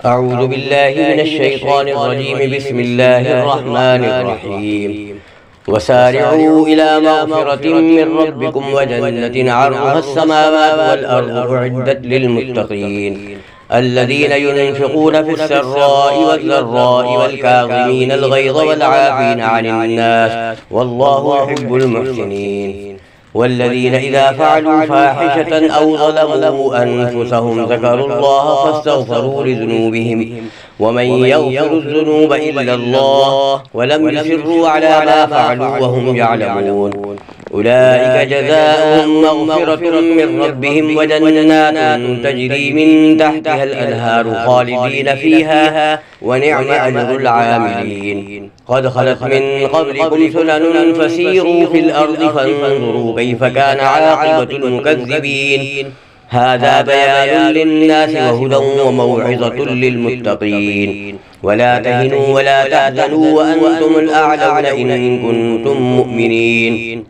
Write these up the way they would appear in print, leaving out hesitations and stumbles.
أعوذ بالله من الشيطان الرجيم. بسم الله الرحمن الرحيم. وسارعوا إلى مغفرة من ربكم وجنة عرضها السماوات والأرض أعدت للمتقين الذين ينفقون في السراء والضراء والكاظمين الغيظ والعافين عن الناس والله يحب المحسنين. والذين إذا فعلوا فاحشة أو ظلموا أنفسهم ذكروا الله فاستغفروا لذنوبهم ومن يغفر الذنوب إلا الله ولم يصروا على ما فعلوا وهم يعلمون أولئك جزاؤهم مغفرة من ربهم وجنات تجري من تحتها الأنهار خالدين فيها ونعم أجر العاملين. قد خلت من قبلكم سنن فسيروا في الأرض فانظروا كيف كان عاقبة المكذبين. هذا بيان للناس وهدى وموعظة للمتقين. ولا تهنوا ولا تحزنوا وأنتم الأعلون إن كنتم مؤمنين.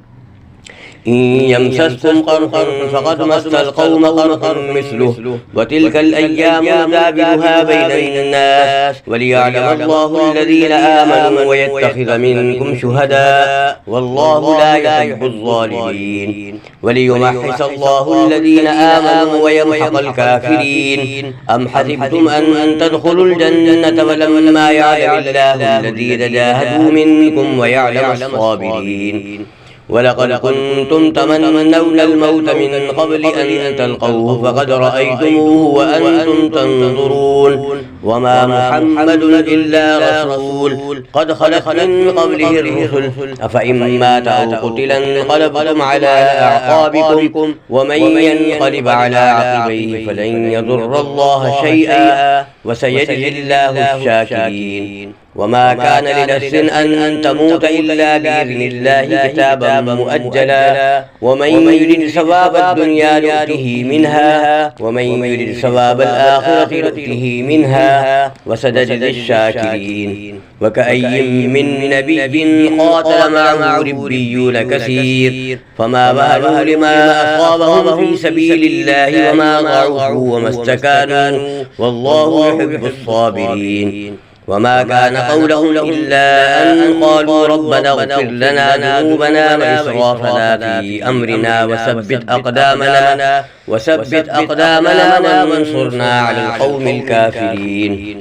إن يمسسكم قرح فقد مس القوم قرح مثله وتلك الأيام نداولها بين الناس وليعلم الله الذين آمنوا ويتخذ منكم شهداء والله لا يحب الظالمين. وليمحص الله الذين آمنوا ويمحق الكافرين. أم حسبتم أن تدخلوا الجنة ولما يعلم الله الذين جاهدوا منكم ويعلم الصابرين. ولقد كنتم تمنون الموت من قبل أن تلقوه فقد رأيتموه وأنتم تنظرون وما محمد إلا رسول قد خلت من قبله الرسل أفإن مات أو قتل انقلبتم على أعقابكم ومن ينقلب على عقبيه فلن يضر الله شيئا وسيجزي الله الشاكرين. وما كان لنفس أن تموت إلا بإذن الله كتابا مؤجلا ومن يرد ثواب الدنيا نؤته منها ومن يرد ثواب الآخرة نؤته منها وسنجزي الشاكرين. وكأي من نبي قاتل معه ربيون كثير فما بالوا لما أصابهم في سبيل الله وما ضعفوا وما استكانوا والله يحب الصابرين. وما كان قولهم إلا أن قالوا ربنا اغفر لنا ذنوبنا وإسرافنا في أمرنا وثبت أقدامنا وانصرنا على القوم الكافرين.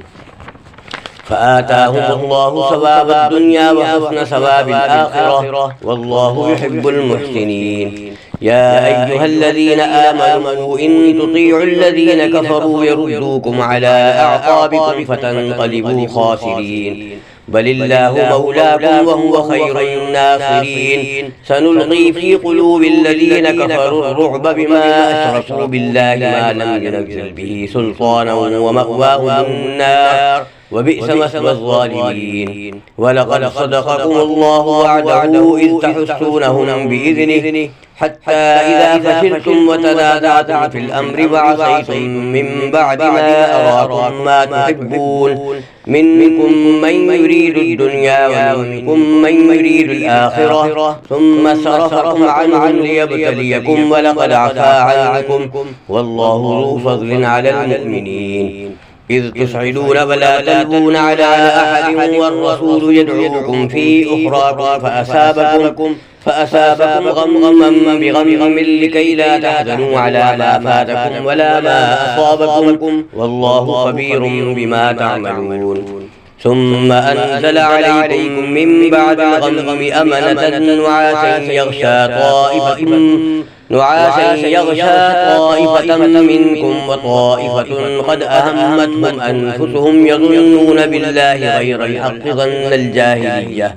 فآتاهم الله ثواب الدنيا وحسن ثواب الآخرة والله يحب المحسنين. يا أيها الذين آمنوا إن تطيعوا الذين كفروا يردوكم على أعقابكم فتنقلبوا خاسرين. بل الله مولاكم وهو خير الناصرين. سنلقي في قلوب الذين كفروا الرعب بما أشركوا بالله ما لم ينزل به سلطانا ومأواهم النار وبئس مثوى الظالمين. ولقد صدقكم الله وعده إذ تحسونهم بإذنه حتى إذا فشلتم وتنازعتم في الأمر وعصيتم من بعد ما أراكم ما تحبون منكم من يريد الدنيا ومنكم من يريد الآخرة ثم صرفكم عنهم ليبتليكم ولقد عفا عنكم والله ذو فضل على المؤمنين. إذ تصعدون ولا تلوون على أحد والرسول يدعوكم في أخراكم فأصابكم غما بغم لكي لا تحزنوا على ما فاتكم ولا ما أصابكم والله خبير بما تعملون. ثم أنزل عليكم من بعد الغم أمنة نعاسا يغشى طائفة منكم وطائفة قد أهمتهم أنفسهم يظنون بالله غير الحق ظن الجاهلية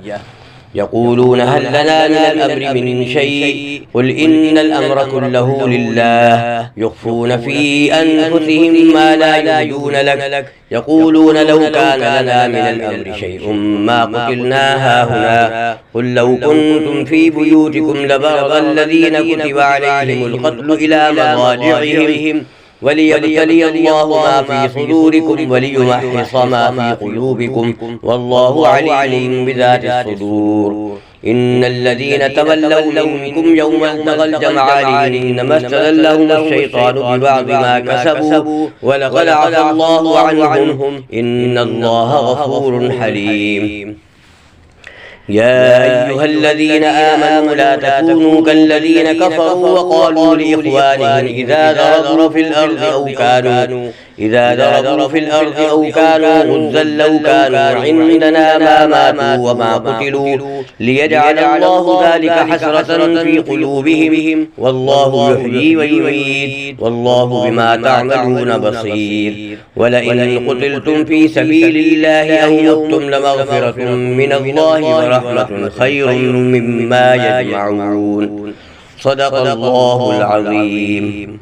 يقولون هل لنا من الأمر من شيء قل إن الأمر كله لله يخفون في أنفسهم ما لا يبدون لك يقولون لو كان لنا من الأمر شيء ما قتلنا هاهنا قل لو كنتم في بيوتكم لبرز الذين كتب عليهم القتل إلى مضاجعهم وليبتلي الله ما في صدوركم وليمحص ما في قلوبكم والله عليم بذات الصدور. إن الذين تولوا منكم يوم التقى الجمعان إنما استزلهم الشيطان ببعض ما كسبوا ولقد عفا الله عنهم إن الله غفور حليم. يا أيها الذين آمنوا لا تكونوا كالذين كفروا وقالوا لإخوانهم إذا ضربوا في الأرض أو كانوا غزا لو كانوا عندنا ما ماتوا وما قتلوا ليجعل الله ذلك حسرة في قلوبهم والله يحيي ويميت والله بما تعملون بصير. ولئن قتلتم في سبيل الله أو متم لمغفرة من الله ورحمة خير مما يجمعون. صدق الله العظيم.